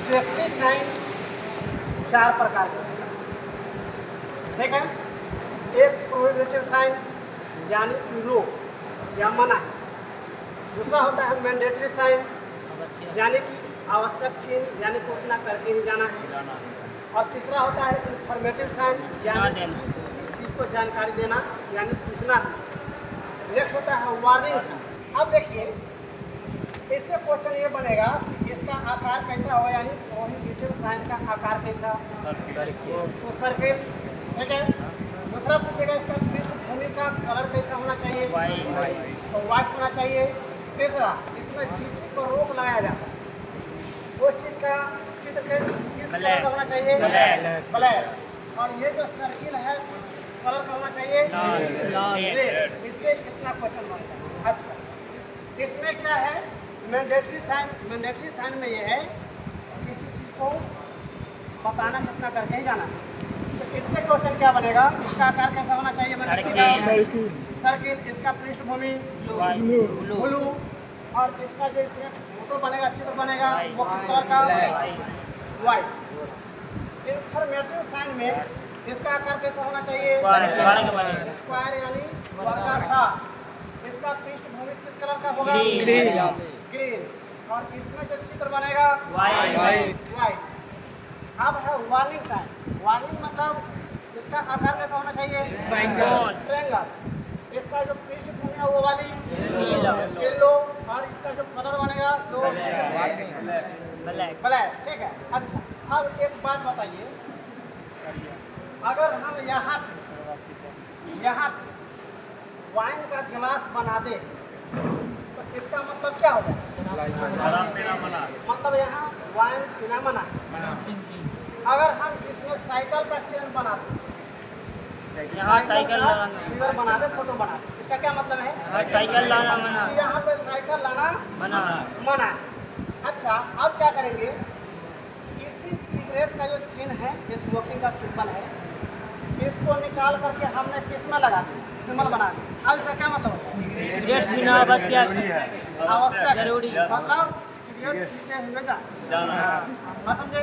Safety sign 4 प्रकार के होते हैं, ठीक है। एक प्रोहिबिटिव साइन यानी कि रोक या मना है। दूसरा होता है मैंडेटरी साइन यानी कि आवश्यक चिन्ह यानी कि उतना करके ही जाना है। और तीसरा होता है इंफॉर्मेटिव साइन यानी किसी चीज़ को जानकारी देना यानी सूचना। नेक्स्ट होता है वार्निंग साइन। अब देखिए इससे क्वेश्चन ये बनेगा कि इसका आकार कैसा होगा, यानी प्रोहिबिटिव साइन का आकार कैसा, तो सर्किल, ठीक है। दूसरा पूछेगा इसका पृष्ठभूमि का कलर कैसा होना चाहिए, तो व्हाइट होना चाहिए। तीसरा इसमें जिस चीज पर रोक लगाया जाता है वो चीज का चित्र किस कलर का होना चाहिए, ब्लैक। और ये जो सर्किल है कलर का होना चाहिए रेड। इससे कितना क्वेश्चन बनता है। अच्छा इसमें क्या है मैंडेटरी साइन। मैंडेटरी साइन में ये है किसी चीज़ को बताना कितना करके ही जाना। तो इससे क्वेश्चन क्या बनेगा, इसका आकार कैसा होना चाहिए, सर्किल, इसका पृष्ठभूमि ब्लू, और इसका जो इसमें फोटो बनेगा, चित्र बनेगा, वो किस कलर का, व्हाइट। इंफॉर्मेटिव साइन में इसका आकार कैसा होना चाहिए, स्क्वायर यानी वर्गाकार। इसका पृष्ठभूमि किस कलर का होगा, ग्रीन। और इसमें जो चित्र बनेगा व्हाइट। अब है वार्निंग साइन। वार्निंग मतलब इसका आकार कैसा होना चाहिए, ट्रायंगल। इसका जो पृष्ठभूमि है वो वाली येलो, और इसका जो कलर बनेगा जो ब्लैक, ठीक है। अच्छा अब एक बात बताइए, अगर हम यहाँ वाइन का गिलास बना दे तो इसका मतलब क्या होगा, मतलब यहाँ वाइन पीना मना। अगर हम इसमें साइकिल का चेन बना दें, साइकिल का फिगर बना दे, फोटो बना दे, इसका क्या मतलब है, साइकिल लाना मना, यहाँ पे साइकिल लाना मना। अच्छा अब क्या करेंगे, इसी सिगरेट का जो चिन्ह है, स्मोकिंग का सिंबल है, इसको निकाल करके हमने किसमें लगा दिया, सिंबल बना दिया। अब इसका क्या मतलब है, सिगरेट पीना आवश्यक जरूरी, मतलब सिगरेट पीते हुए जाना, बात समझे।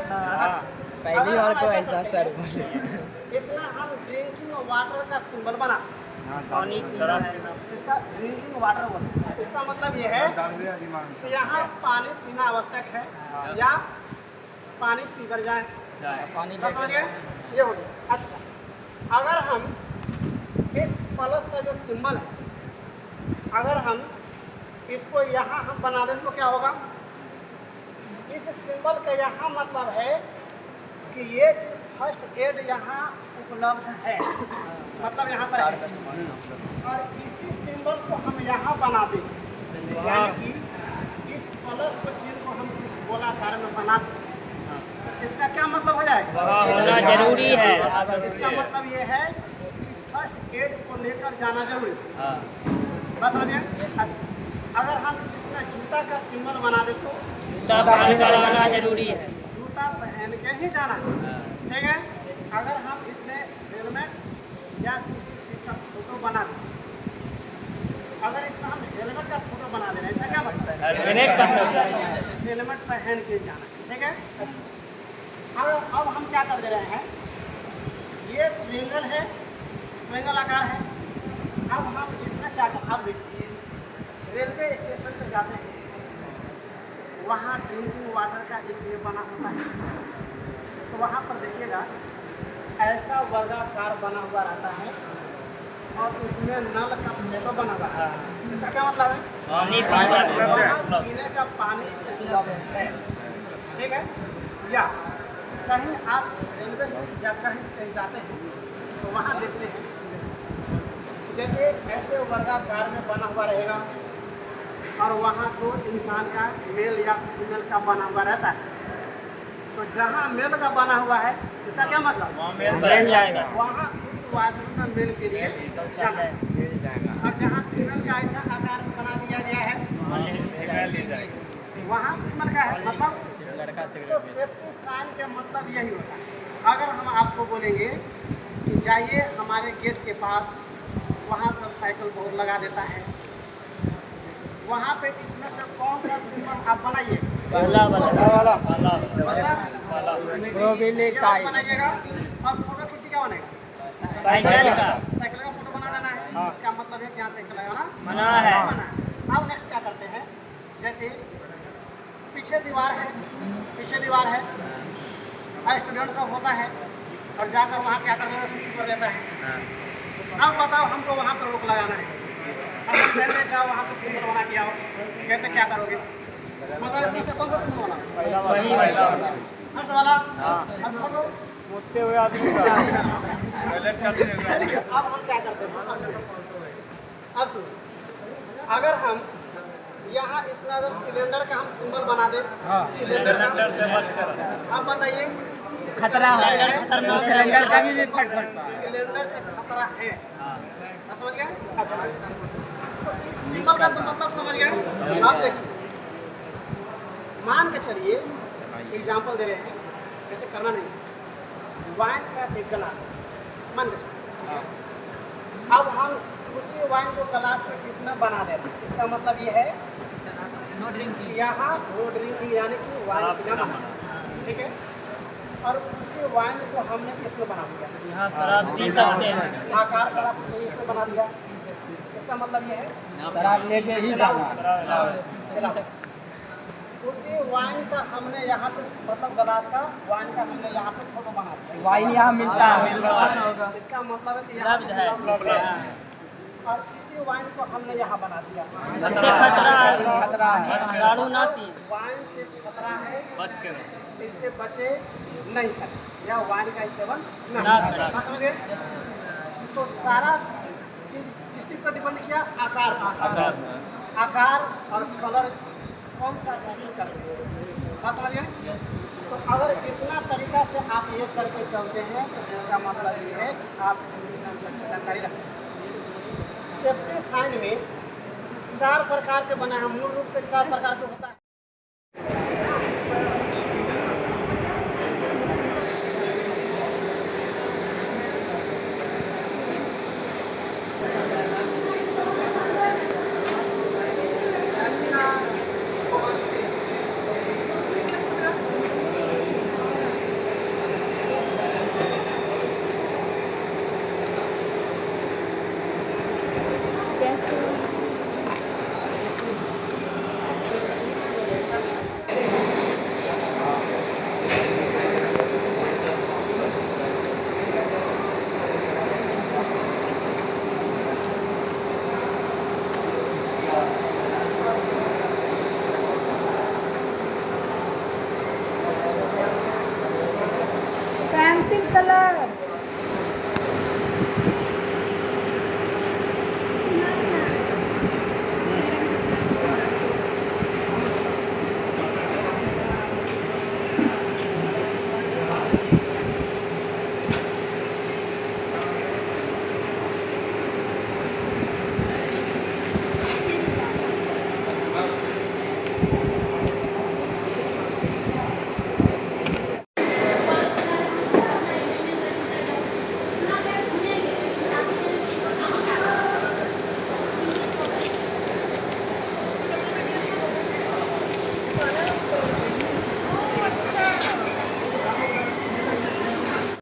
पहली बार तो ऐसा सर बोले। इसमें हम ड्रिंकिंग वाटर का सिंबल बना, पानी इसका ड्रिंकिंग वाटर बोलते हैं। इसका मतलब ये है कि यहाँ पानी पीना आवश्यक है या पानी पी कर जाए, समझ गए, ये हो गया। अच्छा अगर हम इस प्लस का जो सिंबल है, अगर हम इसको यहाँ हम बना दें तो क्या होगा, इस सिंबल का यहाँ मतलब है कि ये फर्स्ट एड यहाँ उपलब्ध है, मतलब यहाँ पर है। और इसी सिंबल को हम यहाँ बना दें, यानी कि इस प्लस को चिन्ह को हम इस गोलाकार में बना दें, इसका क्या मतलब हो जाएगा, होना जरूरी है। इसका मतलब ये है कि फर्स्ट एड को लेकर जाना जरूरी है, बस समझिए। अच्छा अगर हम इसमें जूता का सिंबल बना दे तो जूता पहन कर आना जरूरी है, जूता पहन के ही जाना है, ठीक है। अगर हम इसमें हेलमेट या किसी चीज़ का फोटो बना दें, अगर इसमें हम हेलमेट का फोटो बना दें, ऐसा क्या मतलब है, हेलमेट पहन के जाना, ठीक है। अब हम क्या कर दे रहे हैं, ये ट्रायंगल है, ट्रायंगल आकार है। अब हम इसमें क्या कर, अब देखिए रेलवे स्टेशन पर जाते हैं, वहाँ ड्रिंकिंग वाटर का एक ये बना होता है, तो वहाँ पर देखिएगा ऐसा वर्गाकार बना हुआ रहता है और उसमें नल का फोटो बना हुआ है। इसका क्या मतलब है, वहाँ पीने का पानी उपलब्ध है, ठीक है। या कहीं आप रेलवे या कहीं जाते हैं तो वहाँ देखते हैं जैसे ऐसे वर्गाकार में बना हुआ रहेगा और वहाँ दो इंसान का मेल या फीमेल का बना हुआ रहता है। तो जहाँ मेल का बना हुआ है इसका क्या मतलब, मिल जाएगा, वहाँ उस वाशरूम में मेल के लिए जाना है। और जहाँ फीमेल का ऐसा आकार बना दिया गया है वहाँ फीमेल का है, मतलब तो सेफ्टी साइन के मतलब यही होता है। अगर हम आपको बोलेंगे कि जाइए हमारे गेट के पास, वहाँ सब साइकिल बोर्ड लगा देता है, वहाँ पे इसमें से कौन सा सिंबल आप बनाइए, पहला वाला पहला प्रोबिली ये आप बनाइएगा और फोटो किसी का बनेगा साइकिल का साइकिल का फोटो बना देना है। इसका मतलब है कि यहाँ साइकिल लगाना मना है। बना है। अब नेक्स्ट क्या करते हैं, जैसे पीछे दीवार है और स्टूडेंट सब होता है और जाकर वहाँ क्या करना है, शूट कर देता है। अब बताओ हमको वहाँ पर रोक लगाना है। अब हम पहले जाओ वहाँ पर सिंबल बना के आओ, कैसे क्या करोगे बताओ। इसमें से कौन सा सिंबल बना, वही वाला फर्स्ट वाला। अब फोटो मुझते हुए आदमी का अब हम क्या करते हैं, अब सुनो, अगर हम यहाँ इसमें अगर सिलेंडर का हम सिंबल बना दें, सिलेंडर का, अब बताइए खतरा है, सिलेंडर का भी फट सकता है। सिलेंडर से खतरा है, समझ गए। तो इस सिंबल का तो मतलब समझ गए। अब देखिए, मान के चलिए एग्जाम्पल दे रहे हैं, ऐसे करना नहीं। वाइन का एक गिलास मान के चलिए, अब हम उसी वाइन को गिलास में इसमें बना दे रहे हैं। इसका मतलब ये है कि यहाँ नो ड्रिंकिंग यानी कि वाइन पीना मना, ठीक है। और उसी वाइन को हमने इसमें बना दिया, यहाँ शराब पी सकते हैं। आकार शराब से इसमें बना दिया। इसका मतलब ये है शराब लेके ही जाना। उसी वाइन का हमने यहाँ पे मतलब गिलास का वाइन का हमने यहाँ पे फोटो बना दिया। वाइन यहाँ मिलता है। इसका मतलब है कि यहाँ लफ्ज है। पे और इसी वाइन को हमने यहाँ बना दिया। इससे खतरा है, खतरा है। दारू ना पी। वाइन से खतरा है, इससे बचे नहीं करें, या वाइन का सेवन ना ना करें। करें। समझ गए। तो सारा चीज किस चीज पर डिपेंड किया, आकार पर। आकार और कलर कौन सा मैटर करेंगे, बात समझ गए। तो अगर इतना तरीका से आप ये करके चलते हैं तो इसका मतलब ये है कि आप अच्छी जानकारी रखें। सेफ्टी साइन में 4 प्रकार के बना है, मूल रूप से 4 प्रकार के होता है। Pencil colour